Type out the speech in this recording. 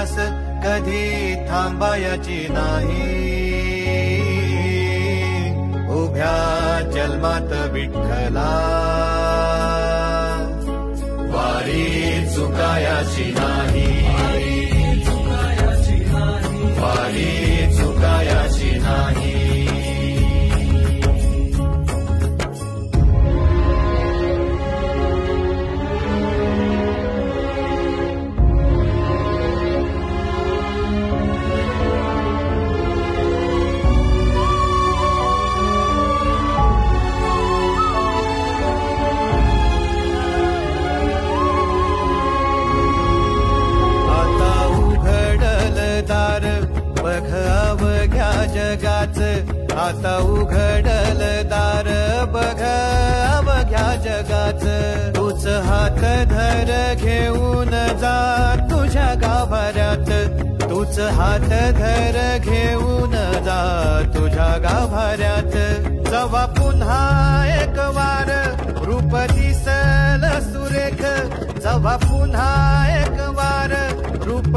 प्रवास कधी थांबायची नाही. उभ्या जन्मात विठ्ठला वारी चुकायाची नाही. वारी चुकायाची नाही. बघ अवघ्या जगाच, आता उघडल दार बघ अवघ्या जगाच. तूच हात धर घेऊन जा तुझ्या गाभाऱ्यात. तूच हात धर घेऊन जा तुझ्या गाभाऱ्यात. जवा पुन्हा एक वार रूप दिसल सुरेख. जवा पुन्हा एक वार रूप